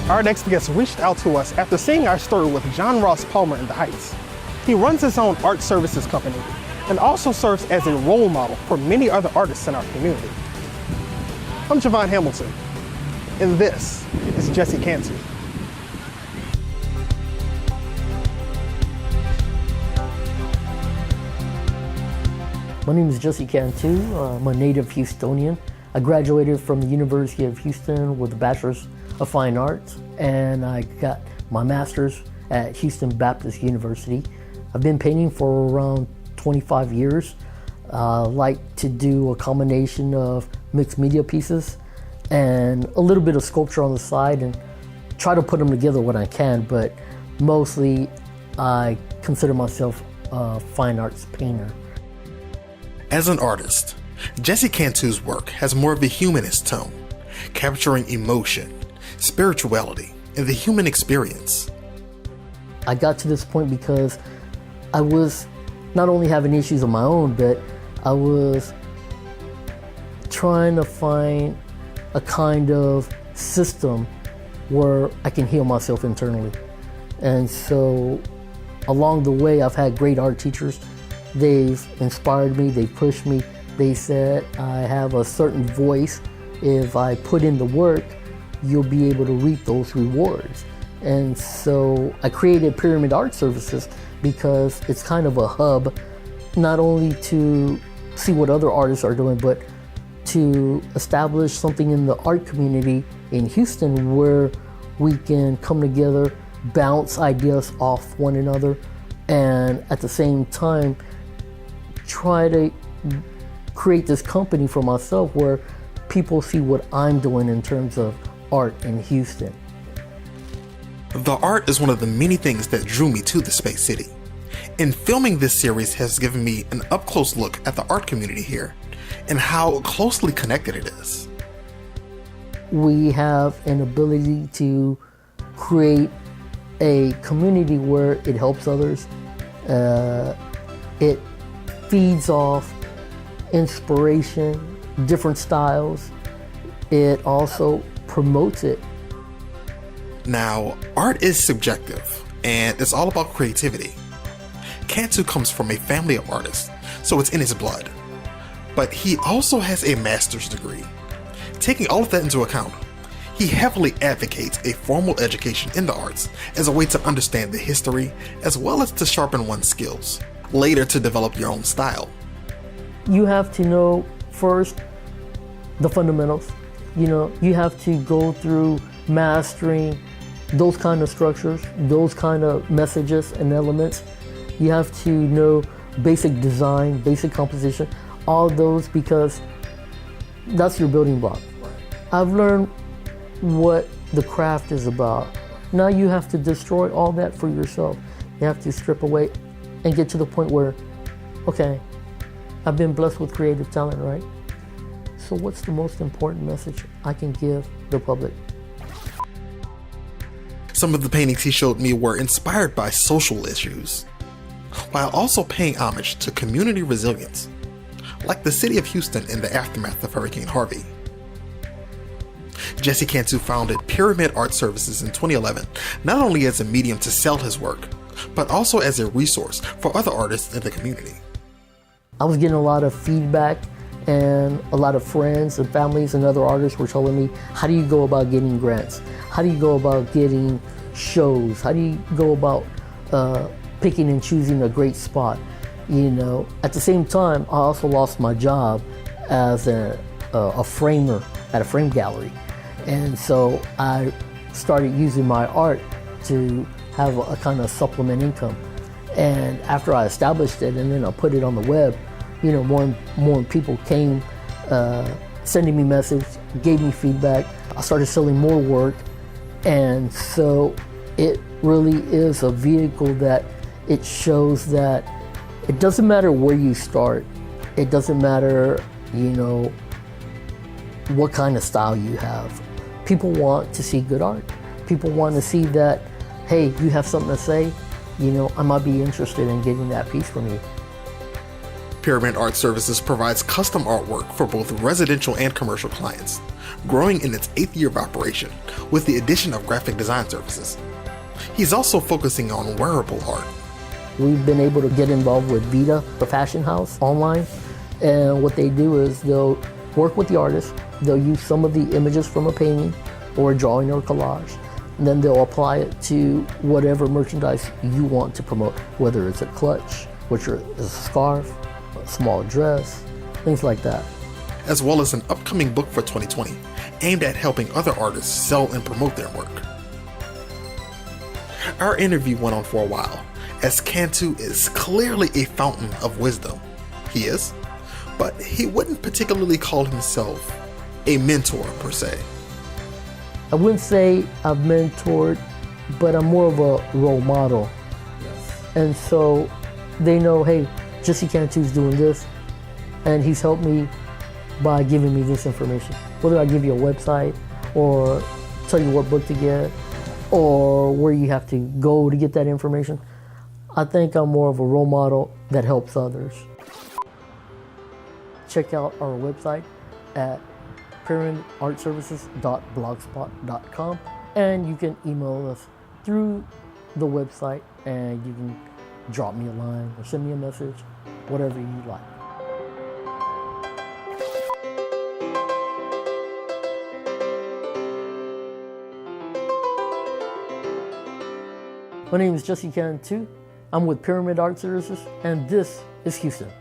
Our next guest reached out to us after seeing our story with John Ross Palmer in the Heights. He runs his own art services company and also serves as a role model for many other artists in our community. I'm Javan Hamilton, and this is Jesse Kantu. My name is Jesse Kantu. I'm a native Houstonian. I graduated from the University of Houston with a Bachelor's of Fine Arts, and I got my master's at Houston Baptist University. I've been painting for around 25 years. I like to do a combination of mixed media pieces and a little bit of sculpture on the side and try to put them together when I can, but mostly I consider myself a fine arts painter. As an artist, Jesse Kantu's work has more of a humanist tone, capturing emotion, spirituality, and the human experience. I got to this point because I was not only having issues of my own, but I was trying to find a kind of system where I can heal myself internally. And so along the way, I've had great art teachers. They've inspired me, they've pushed me. They said I have a certain voice. If I put in the work, you'll be able to reap those rewards. And so I created Pyramid Art Services because it's kind of a hub, not only to see what other artists are doing, but to establish something in the art community in Houston where we can come together, bounce ideas off one another, and at the same time, try to create this company for myself where people see what I'm doing in terms of art in Houston. The art is one of the many things that drew me to the Space City. And filming this series has given me an up-close look at the art community here and how closely connected it is. We have an ability to create a community where it helps others. It feeds off inspiration, different styles. It also promotes it. Now, art is subjective, and it's all about creativity. Kantu comes from a family of artists, so it's in his blood. But he also has a master's degree. Taking all of that into account, he heavily advocates a formal education in the arts as a way to understand the history, as well as to sharpen one's skills, later to develop your own style. You have to know first the fundamentals. You have to go through mastering those kind of structures, those kind of messages and elements. You have to know basic design, basic composition, all those, because that's your building block. I've learned what the craft is about. Now you have to destroy all that for yourself. You have to strip away and get to the point where, okay, I've been blessed with creative talent, right? So what's the most important message I can give the public? Some of the paintings he showed me were inspired by social issues, while also paying homage to community resilience, like the city of Houston in the aftermath of Hurricane Harvey. Jesse Kantu founded Pyramid Art Services in 2011, not only as a medium to sell his work, but also as a resource for other artists in the community. I was getting a lot of feedback, and a lot of friends and families and other artists were telling me, how do you go about getting grants? How do you go about getting shows? How do you go about picking and choosing a great spot? At the same time, I also lost my job as a framer at a frame gallery. And so I started using my art to have a kind of supplement income. And after I established it and then I put it on the web, more people came sending me messages, gave me feedback. I started selling more work. And so it really is a vehicle that it shows that it doesn't matter where you start. It doesn't matter, what kind of style you have. People want to see good art. People want to see that, hey, you have something to say, I might be interested in getting that piece from you. Pyramid Art Services provides custom artwork for both residential and commercial clients, growing in its 8th year of operation with the addition of graphic design services. He's also focusing on wearable art. We've been able to get involved with Vita, the fashion house, online. And what they do is they'll work with the artist. They'll use some of the images from a painting or a drawing or collage. And then they'll apply it to whatever merchandise you want to promote, whether it's a clutch, which is a scarf, a small dress, things like that. As well as an upcoming book for 2020 aimed at helping other artists sell and promote their work. Our interview went on for a while, as Kantu is clearly a fountain of wisdom. He is, but he wouldn't particularly call himself a mentor per se. I wouldn't say I've mentored, but I'm more of a role model. Yes. And so they know, hey, Jesse Kantu's doing this, and he's helped me by giving me this information. Whether I give you a website or tell you what book to get or where you have to go to get that information, I think I'm more of a role model that helps others. Check out our website at pyramidartservices.blogspot.com, and you can email us through the website, and you can drop me a line or send me a message, whatever you like. My name is Jesse Kantu. I'm with Pyramid Art Services, and this is Houston.